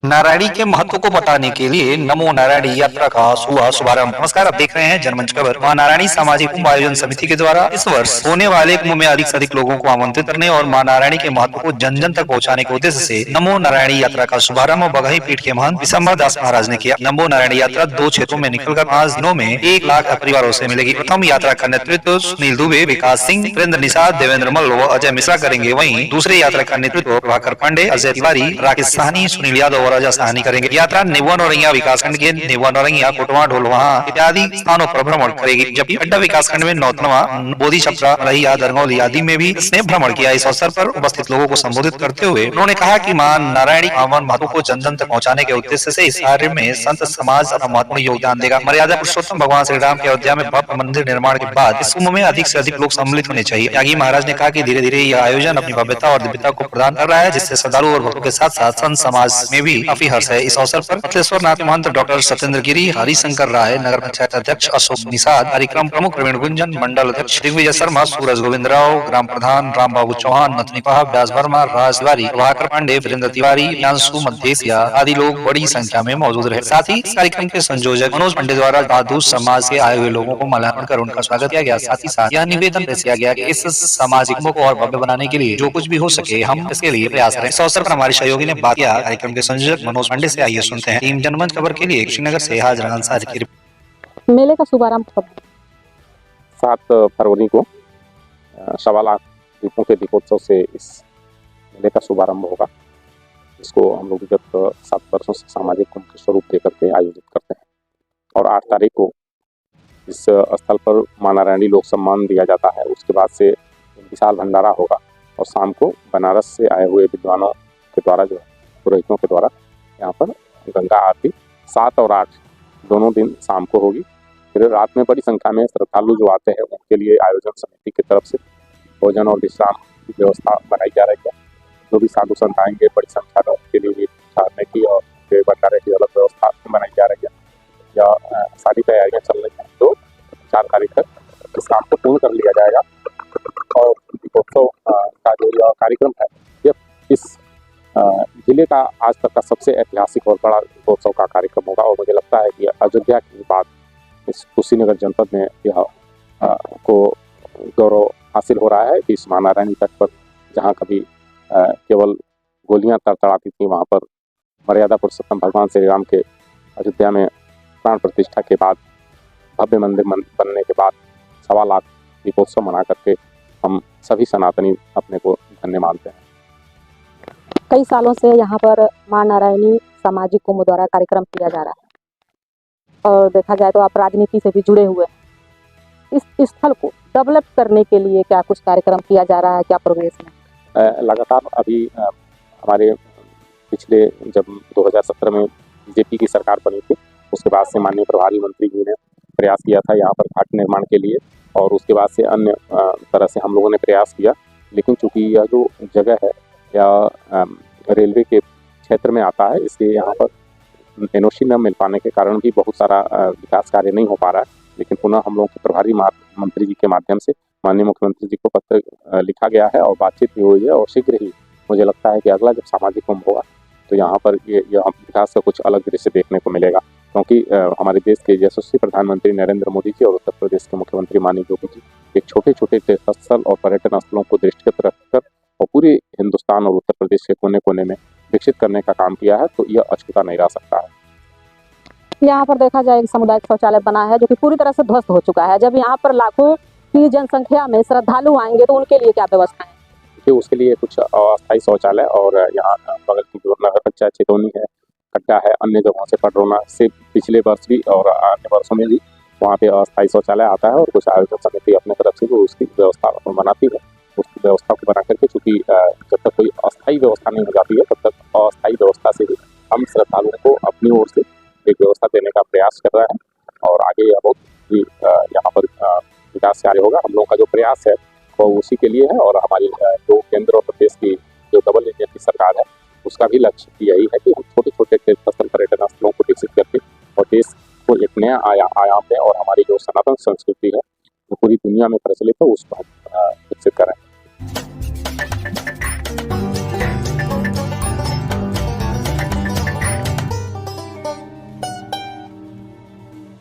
नारायणी के महत्व को बताने के लिए नमो नारायणी यात्रा का हुआ शुभारंभ। नमस्कार, आप देख रहे हैं जनमंच खबर। मां नारायणी सामाजिक कुंभ आयोजन समिति के द्वारा इस वर्ष होने वाले कुंभ में अधिक से अधिक लोगों को आमंत्रित करने और मां नारायणी के महत्व को जन जन तक पहुंचाने के उद्देश्य से नमो नारायणी यात्रा का शुभारंभ बघई पीठ के महंत विशंबर दास महाराज ने किया। नमो नारायणी यात्रा 2 क्षेत्रों में निकलकर 5 दिनों में 1 लाख परिवारों से मिलेगी। प्रथम यात्रा का नेतृत्व सुनील दुबे, विकास सिंह, वीरेंद्र निषाद, देवेंद्र मल्ल व अजय मिश्रा करेंगे। वहीं दूसरे यात्रा का नेतृत्व प्रभाकर पांडे, अजय तिवारी, राकेश साहनी, सुनील यादव और अजय साहनी करेंगे। यात्रा नेवा नौरंगिया विकासखंड के नेवा नौरंगिया, कोटवा, ढोलवहा इत्यादि स्थानों पर भ्रमण करेगी, जबकि अड्डा विकासखंड में नौतनवा, बोधी छपरा, रहिया, दरगौली आदि में भी इसने भ्रमण किया। इस अवसर पर उपस्थित लोगों को संबोधित करते हुए उन्होंने कहा कि मां नारायणी पावन महत्व को जन जन तक पहुंचाने के उद्देश्य से इस कार्य में संत समाज अपना महत्वपूर्ण योगदान देगा। मर्यादा पुरुषोत्तम भगवान श्री राम के अयोध्या में भव्य मंदिर निर्माण के बाद इस कुंभ में अधिक से अधिक लोग सम्मिलित होने चाहिए। त्यागी महाराज ने कहा कि धीरे धीरे यह आयोजन अपनी भव्यता और दिव्यता को प्रदान कर रहा है, जिससे श्रद्धालु और भक्तों के साथ साथ संत समाज में भी काफी हर्ष है। इस अवसर पर पतलेश्वर नाथ महंत डॉक्टर सत्येंद्र गिरी, हरिशंकर राय, नगर पंचायत अध्यक्ष अशोक निषाद, कार्यक्रम प्रमुख प्रवीण गुंजन, मंडल अध्यक्ष दिग्विजय शर्मा, सूरज गोविंद राव, ग्राम प्रधान राम बाबू चौहान, नथनीपाहा, व्यास वर्मा, राज तिवारी, प्रभाकर पांडे, वीरेंद्र तिवारी, यांशु मध्येसिया आदि लोग बड़ी संख्या में मौजूद रहे। साथ ही इस कार्यक्रम के संयोजक मनोज पांडे द्वारा साधु समाज से आए हुए लोगों को माल्यार्पण कर उनका स्वागत किया गया। साथ ही साथ यह निवेदन पेश किया गया कि इस सामाजिक कुंभ को और भव्य बनाने के लिए जो कुछ भी हो सके हम इसके लिए प्रयास करें। इस अवसर पर हमारे सहयोगी ने बात किया। कार्यक्रम के संयोजक मनोज पांडे से आइए सुनते हैं। टीम जनमंच खबर के लिए श्रीनगर से हाजिर अंसारी की रिपोर्ट। मेले का शुभारंभ कब? 7 फरवरी को 1.25 लाख दीपों के दीपोत्सव से इस मेले का शुभारंभ होगा। इसको हम लोग विगत 7 वर्षों से सामाजिक कुंभ के स्वरूप देकर के आयोजित करते हैं और 8 तारीख को इस स्थल पर मां नारायणी लोक सम्मान दिया जाता है। उसके बाद से विशाल भंडारा होगा और शाम को बनारस से आए हुए विद्वानों के द्वारा जो पुरोहितों के द्वारा यहाँ पर गंगा आरती 7 और 8 दोनों दिन शाम को होगी। फिर रात में बड़ी संख्या में श्रद्धालु जो आते हैं उनके लिए आयोजन समिति की तरफ से भोजन और विश्राम की व्यवस्था बनाई जा रही है। जो भी साधु संत आएंगे बड़ी संख्या में उनके लिए ठहरने की और भंडारे की अलग व्यवस्था बनाई जा रही है। यह सारी तैयारियां चल रही हैं। तो 4 तारीख तक इस काम को पूर्ण कर लिया जाएगा और दीपोत्सव का जो यह कार्यक्रम है यह इस जिले का आज तक का सबसे ऐतिहासिक और बड़ा दीपोत्सव का कार्यक्रम होगा। और मुझे लगता है कि अयोध्या के बाद इस कुशीनगर जनपद में यह को गौरव हासिल हो रहा है कि इस मां नारायणी तट पर जहाँ कभी केवल गोलियां तड़तड़ाती थी, वहाँ पर मर्यादा पुरुषोत्तम भगवान श्री राम के अयोध्या में प्राण प्रतिष्ठा के बाद भव्य मंदिर बनने के बाद 1.25 लाख दीपोत्सव मना करके हम सभी सनातनी अपने को धन्य मानते हैं। कई सालों से यहाँ पर मां नारायणी सामाजिक कुंभ द्वारा कार्यक्रम किया जा रहा है और देखा जाए तो आप राजनीति से भी जुड़े हुए हैं। इस स्थल को डेवलप करने के लिए क्या कुछ कार्यक्रम किया जा रहा है, क्या प्रोग्रेस में? लगातार अभी हमारे पिछले जब 2017 में बीजेपी की सरकार बनी थी उसके बाद से माननीय प्रभारी मंत्री जी ने प्रयास किया था यहाँ पर घाट निर्माण के लिए और उसके बाद से अन्य तरह से हम लोगों ने प्रयास किया। लेकिन चूंकि यह जो जगह है या रेलवे के क्षेत्र में आता है इसलिए यहाँ पर एनओसी न मिल पाने के कारण भी बहुत सारा विकास कार्य नहीं हो पा रहा है। लेकिन पुनः हम लोगों के प्रभारी मंत्री जी के माध्यम से माननीय मुख्यमंत्री जी को पत्र लिखा गया है और बातचीत भी हुई है और शीघ्र ही मुझे लगता है कि अगला जब सामाजिक कुंभ होगा तो यहाँ पर यह विकास का कुछ अलग दृश्य देखने को मिलेगा। क्योंकि हमारे देश के यशस्वी प्रधानमंत्री नरेंद्र मोदी जी और उत्तर प्रदेश के मुख्यमंत्री माननीय योगी जी एक छोटे छोटे तीर्थस्थल और पर्यटन स्थलों को दृष्टिगत रखकर और पूरे हिंदुस्तान और उत्तर प्रदेश के कोने कोने में विकसित करने का काम किया है, तो यह अछूता नहीं रह सकता है। यहाँ पर देखा जाए एक सामुदायिक शौचालय बना है जो कि पूरी तरह से ध्वस्त हो चुका है। जब यहाँ पर लाखों की जनसंख्या में श्रद्धालु आएंगे तो उनके लिए क्या व्यवस्था है? कि उसके लिए कुछ अस्थायी शौचालय और यहाँ बगल की जो नगर पंचायत चितौनी है, कट्टा है, अन्य जगहों से पडरौना से पिछले वर्ष भी और अन्य वर्षों में भी वहाँ पे अस्थायी शौचालय आता है और कुछ आयोजन समिति अपने तरफ से जो उसकी व्यवस्था बनाती है उसकी व्यवस्था को बना करके, चूँकि जब तक कोई अस्थायी व्यवस्था नहीं हो जाती है तब तक अस्थायी व्यवस्था से ही हम श्रद्धालुओं को अपनी ओर से एक व्यवस्था देने का प्रयास कर रहे हैं और आगे यह बहुत ही यहाँ पर विकास कार्य होगा। हम लोगों का जो प्रयास है वो उसी के लिए है और हमारी जो केंद्र और प्रदेश की जो डबल इंजन की सरकार है उसका भी लक्ष्य यही है कि हम छोटे छोटे तीर्थस्थल पर्यटन स्थलों को विकसित करके और देश को एक नया आयाम दें और हमारी जो सनातन संस्कृति है जो पूरी दुनिया में प्रचलित है उसको हम विकसित करें।